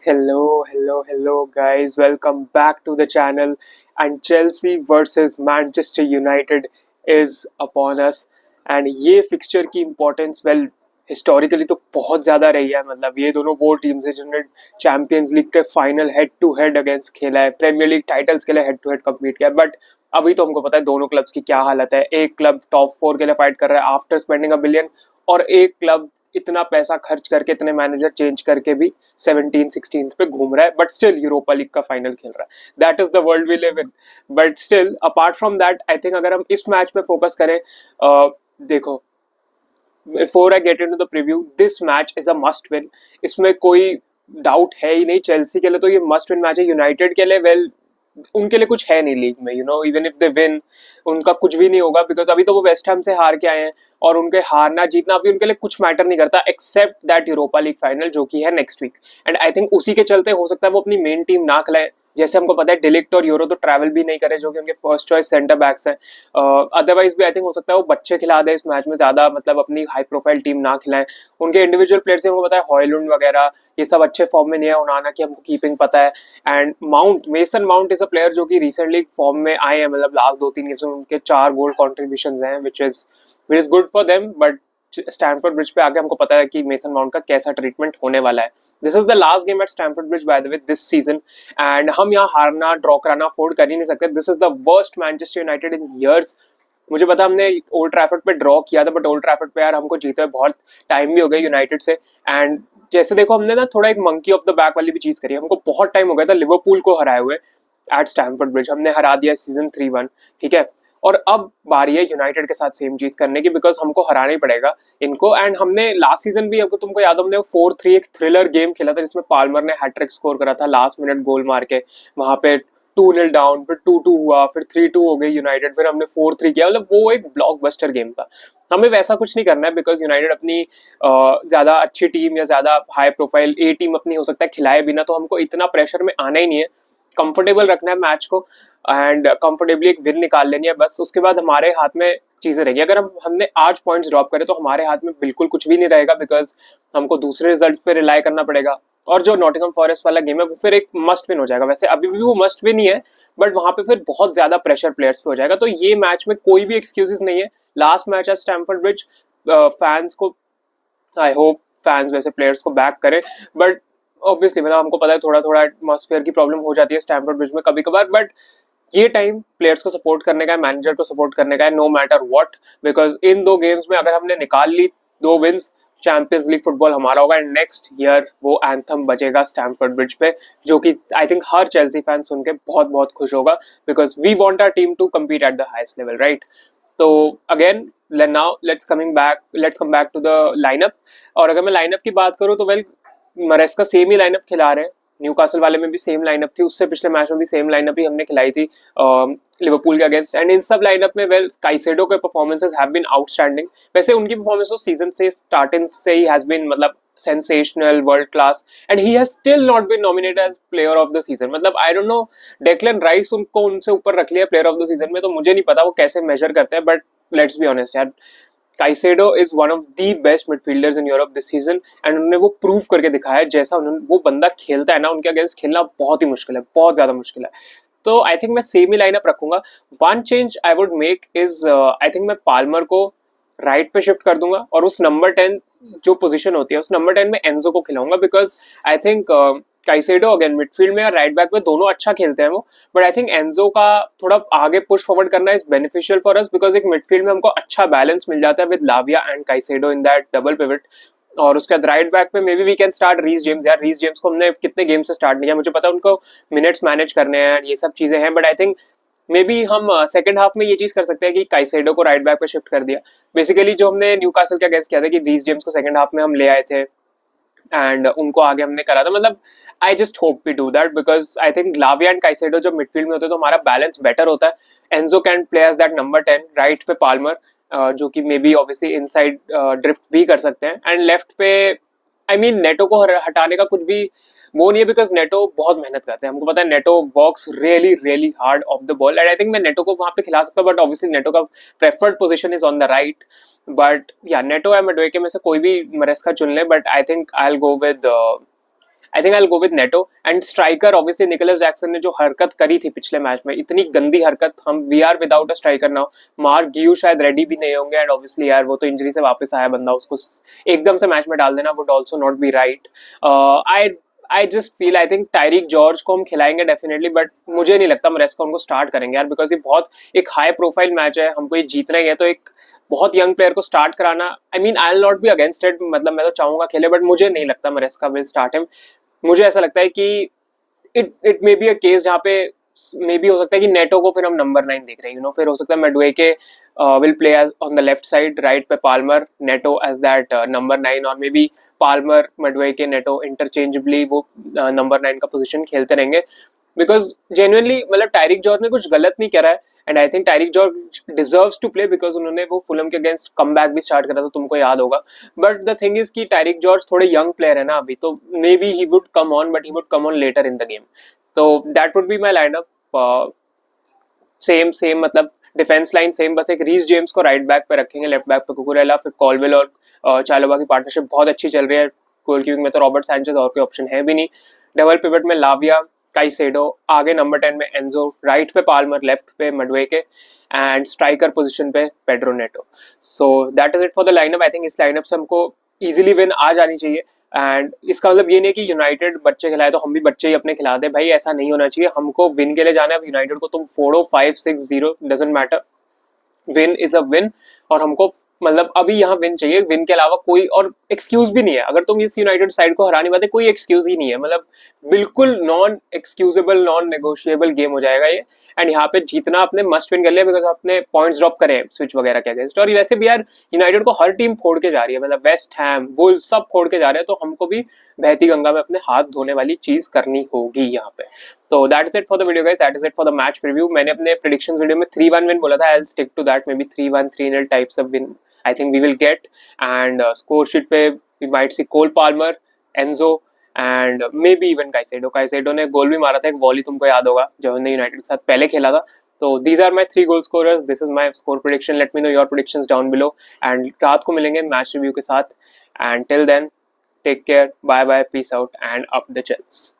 Hello, guys. Welcome back to the channel. And Chelsea versus Manchester United is upon us. And ये fixture की importance historically तो बहुत ज़्यादा रही है। मतलब ये दोनों वो टीम्स है जिन्होंने चैंपियंस लीग के final head to head against खेला है, प्रीमियर लीग टाइटल्स के लिए हेड टू हेड कम्पीट किया है। बट अभी तो हमको पता है दोनों क्लब्स की क्या हालत है। एक क्लब टॉप 4 के लिए फाइट कर रहा है आफ्टर स्पेंडिंग अ बिलियन, और एक क्लब इतना पैसा खर्च करके, इतने मैनेजर चेंज करके भी 17 16 पे घूम रहा है, बट स्टिल यूरोपा लीग का फाइनल खेल रहा है। That is the world we live in. But still apart from that, I think अगर हम इस मैच पे फोकस करें, देखो, before I get into the preview, this match is a must win. इसमें कोई डाउट है ही नहीं। चेल्सी के लिए तो ये मस्ट विन मैच है। यूनाइटेड के लिए उनके लिए कुछ है नहीं लीग में, इवन इफ दे विन उनका कुछ भी नहीं होगा, बिकॉज अभी तो वो वेस्ट हैम से हार के आए हैं, और उनके हारना जीतना अभी उनके लिए कुछ मैटर नहीं करता except that Europa League final जो कि है next week. And I think उसी के चलते हो सकता है वो अपनी मेन टीम ना खिलाए। जैसे हमको पता है डिलिक्ट और यूरो तो ट्रैवल भी नहीं करे, जो कि उनके फर्स्ट चॉइस सेंटर बैक्स हैं। अदरवाइज भी आई थिंक हो सकता है वो बच्चे खिला दे इस मैच में ज्यादा, मतलब अपनी हाई प्रोफाइल टीम ना खिलाएं। उनके इंडिविजुअल प्लेयर्स हैं, हमको पता है हॉयलुंड वगैरह ये सब अच्छे फॉर्म में नहीं है। उनाना की हमको कीपिंग पता है। And mason mount is a player जो कि रिसेंटली फॉर्म में आए हैं, मतलब लास्ट 2 3 गेम्स में उनके 4 गोल कॉन्ट्रीब्यूशन हैं, which is good for them. But Stanford bridge पे आके हमको पता है कि मेसन माउंट का कैसा ट्रीटमेंट होने वाला है। This is the last game at Stanford bridge by the way this season, and हम यहाँ हारना ड्रॉ कराना अफोर्ड कर ही नहीं सकते। This is the worst Manchester United in years. मुझे पता हमने ओल्ड ट्रैफर्ड पे ड्रॉ किया था, बट ओल्ड ट्रैफर्ड पे यार हमको जीते बहुत टाइम भी हो गया यूनाइटेड से। एंड जैसे देखो, हमने ना थोड़ा एक मंकी ऑफ द बैक वाली भी चीज करी। हमको बहुत टाइम हो गया था लिवरपूल को हराए हुए एट स्टैनफोर्ड ब्रिज, हमने हरा दिया सीजन 3-1, ठीक है। और अब बारी है यूनाइटेड के साथ सेम चीज करने की, बिकॉज हमको हराना ही पड़ेगा इनको। एंड हमने लास्ट सीजन भी, अगर तुमको याद हो, हमने 4-3 एक थ्रिलर गेम खेला था जिसमें पाल्मर ने हैट्रिक स्कोर करा था लास्ट मिनट गोल मार के। वहां पे 2-0 डाउन, फिर 2-2 हुआ, फिर 3-2 हो गई यूनाइटेड, फिर हमने 4-3 किया। मतलब वो एक ब्लॉकबस्टर गेम था। हमें वैसा कुछ नहीं करना है, बिकॉज यूनाइटेड अपनी ज्यादा अच्छी टीम या ज्यादा हाई प्रोफाइल ए टीम अपनी हो सकता है खिलाए बिना, तो हमको इतना प्रेशर में आना ही नहीं है। कंफर्टेबल रखना है मैच को, एंड कंफर्टेबली एक विन निकाल लेनी है बस। उसके बाद हमारे हाथ में चीजें रहेगी। अगर हमने आज पॉइंट्स ड्रॉप करे तो हमारे हाथ में बिल्कुल कुछ भी नहीं रहेगा, बिकॉज हमको दूसरे रिजल्ट्स पे रिलाई करना पड़ेगा। और जो नॉटिंघम फॉरेस्ट वाला गेम है वो फिर एक मस्ट विन हो जाएगा। वैसे अभी भी वो मस्ट विन ही है, बट वहां पे फिर बहुत ज्यादा प्रेशर प्लेयर्स पे हो जाएगा। तो ये मैच में कोई भी एक्सक्यूजेस नहीं है। लास्ट मैच है स्टैमफोर्ड ब्रिज। फैंस को, आई होप फैंस वैसे प्लेयर्स को बैक करें, बट ऑब्वियसली मतलब हमको पता है थोड़ा थोड़ा एटमॉस्फेयर की प्रॉब्लम हो जाती है स्टैमफोर्ड ब्रिज में कभी कभार। बट ये टाइम प्लेयर्स को सपोर्ट करने का है, मैनेजर को सपोर्ट करने का है, no matter what. Because in 2 games में अगर हमने निकाल ली 2 विंस, चैंपियंस लीग फुटबॉल हमारा होगा। एंड नेक्स्ट ईयर वो एंथम बजेगा स्टैमफोर्ड ब्रिज पे, जो कि आई थिंक हर चेल्सी फैन सुन के बहुत बहुत खुश होगा, because we want our team to compete at the highest level, right. तो again, now let's come back to the lineup. और अगर मैं लाइनअप की बात करूं तो मरेस्का सेम ही लाइनअप खिला रहे हैं। न्यूकासल वाले में भी सेम लाइनअप थी, उससे पिछले मैच में भी सेम लाइनअप ही हमने खिलाई थी लिवरपूल के अगेंस्ट। एंड इन सब लाइनअप में काइसेडो के परफॉर्मेंसेस हैव बीन आउटस्टैंडिंग। वैसे उनकी परफॉर्मेंस तो सीजन से स्टार्टिंग से ही हैज बीन मतलब sensational, world class, and he has still not been nominated as player of the season. मतलब I don't know, Declan Rice उनको उनसे ऊपर रख लिया प्लेयर ऑफ द सीजन में, तो मुझे नहीं पता वो कैसे मेजर करते हैं। बट लेट्स बी ऑनेस्ट यार, Caicedo is one of the best midfielders in Europe this season, and उन्होंने वो प्रूव करके दिखाया। जैसा उन्होंने वो बंदा खेलता है ना, उनके अगेंस्ट खेलना बहुत ही मुश्किल है, बहुत ज्यादा मुश्किल है। तो आई थिंक मैं सेम ही लाइनअप रखूंगा। One change I would make is, I think मैं पाल्मर को राइट पे शिफ्ट कर दूंगा, और उस नंबर 10 जो पोजीशन होती है उस नंबर 10 में एंजो को खिलाऊंगा। Because I think Caicedo again midfield में और राइट बैक में दोनों अच्छा खेलते हैं वो, बट आई थिंक एंजो का थोड़ा आगे पुश फॉरवर्ड करना is beneficial for us, because एक मिडफील्ड में हमको अच्छा बैलेंस मिल जाता है with Lavia and Caicedo in that double pivot. और उसके बाद राइट बैक पे maybe we can start Reece James. यार रीस जेम्स को हमने कितने गेम से स्टार्ट नहीं किया, मुझे पता है उनको मिनट्स मैनेज करने हैं, ये सब चीजें हैं, but I think may be हम सेकंड हाफ में ये चीज कर सकते हैं कि काइसेडो को राइट बैक पे शिफ्ट कर दिया। बेसिकली जो हमने न्यूकासल के अगेंस्ट किया था कि रीस जेम्स को सेकंड हाफ में हम ले आए थे एंड उनको आगे हमने करा था। मतलब I just hope we do that, because I think Lavia and Caicedo जब मिडफील्ड में होते हैं तो हमारा बैलेंस बेटर होता है। Enzo can play as that number 10, right पे पाल्मर, जो कि maybe obviously inside drift भी कर सकते हैं, एंड लेफ्ट पे आई मीन नेटो को हटाने का कुछ भी वो नहीं है, बिकॉज नेटो बहुत मेहनत करते हैं। हमको पता है NATO works really really hard of the ball, and I think मैं नेटो को वहां पे खिला सकता हूँ, बट ऑब्वियसली नेटो का preferred position is on the right. But या नेटो या मेडवेके में से कोई भी मरेस्का चुन ले, but I think I will go with I think I will go with NATO and striker obviously Nicholas Jackson ने जो हरकत करी थी पिछले मैच में, इतनी गंदी हरकत, हम we are without a striker now. Marc Guiu शायद रेडी भी नहीं होंगे एंड ऑब्वियसली यार वो तो इंजरी से वापस आया बंदा, उसको एकदम से मैच में डाल देना would also not be right. I just feel I think Tyrick George को हम खिलाएंगे डेफिनेटली, बट मुझे नहीं लगता मरेस्का उनको स्टार्ट करेंगे यार, बिकॉज ये बहुत एक हाई प्रोफाइल मैच है, हमको ये जीतना ही है, तो एक बहुत यंग प्लेयर को स्टार्ट कराना, I mean I will not be against it, मतलब मैं तो चाहूंगा खेले, बट मुझे नहीं लगता मरेस्का विल स्टार्ट हिम। मुझे ऐसा लगता है कि it may be a case जहाँ पे मे बी हो सकता है कि नेटो को फिर हम नंबर 9 देख रहे हैं, फिर हो सकता है Madueke will play as on the left side, right पे Palmer, Neto as that number 9, और maybe Palmer Madueke Neto interchangeably वो नंबर 9 का पोजीशन खेलते रहेंगे, बिकॉज जेन्युइनली मतलब टायरिक जॉर्ज ने कुछ गलत नहीं करा है and I think Tyrick George deserves to play, because उन्होंने वो फुलम के अगेंस्ट कम बैक भी स्टार्ट करा था, तुमको याद होगा। बट द थिंग इज कि टायरिक जॉर्ज थोड़े यंग प्लेयर है ना अभी, तो maybe he would come on, but he would come on later in the game. तो that would be my lineup. Same same मतलब डिफेंस लाइन सेम, बस एक रीस जेम्स को राइट बैक पे रखेंगे, लेफ्ट बैक पे Cucurella, फिर Colwill और चालोबा की पार्टनरशिप बहुत अच्छी चल रही है। गोल कीपिंग में तो रॉबर्ट सैंचेज और कोई ऑप्शन है भी नहीं। डबल पिवट में लाविया काइसेडो, आगे नंबर 10 में एंजो, राइट पे पाल्मर, लेफ्ट पे मडवेके एंड स्ट्राइकर पोजीशन पे Pedro Neto. So that is it for the lineup. I think इस लाइनअप से हमको इजीली विन आ जानी चाहिए एंड इसका मतलब ये नहीं कि यूनाइटेड बच्चे खिलाए तो हम भी बच्चे ही अपने खिला दे, भाई ऐसा नहीं होना चाहिए, हमको विन के लिए जाना है। यूनाइटेड को तुम फोड़ो 5-6-0 doesn't matter, win is a win, और हमको मतलब अभी यहाँ विन चाहिए, विन के अलावा कोई और एक्सक्यूज भी नहीं है। अगर तुम इस यूनाइटेड साइड को हराने वाले, कोई एक्सक्यूज ही नहीं है, मतलब बिल्कुल non excusable non negotiable game हो जाएगा ये। एंड यहाँ पे जीतना अपने मस्ट विन कर लिया, बिकॉज अपने पॉइंट्स ड्रॉप करे स्विच वगैरह के अगेंस्ट, और वैसे भी यार यूनाइटेड को हर टीम फोड़ के जा रही है, मतलब वेस्ट हैम वुल सब फोड़ के जा रहे हैं, तो हमको भी बहती गंगा में अपने हाथ धोने वाली चीज करनी होगी यहाँ पे। तो that is it for the video guys, that is it for the match preview. मैंने अपने प्रेडिक्शंस वीडियो में 3-1 विन बोला था, I will stick to that, maybe 3-1 3-0 types of win I think we will get, and score sheet पे we might see Cole Palmer, Enzo and maybe even Caicedo। Caicedo ने गोल भी मारा था एक volley, तुमको याद होगा जब हमने यूनाइटेड के साथ पहले खेला था। तो these are my 3 goal scorers, this is my score prediction, let me know your predictions down below and रात को मिलेंगे मैच रिव्यू के साथ, and till then take care, bye bye, peace out and up the Chelsea।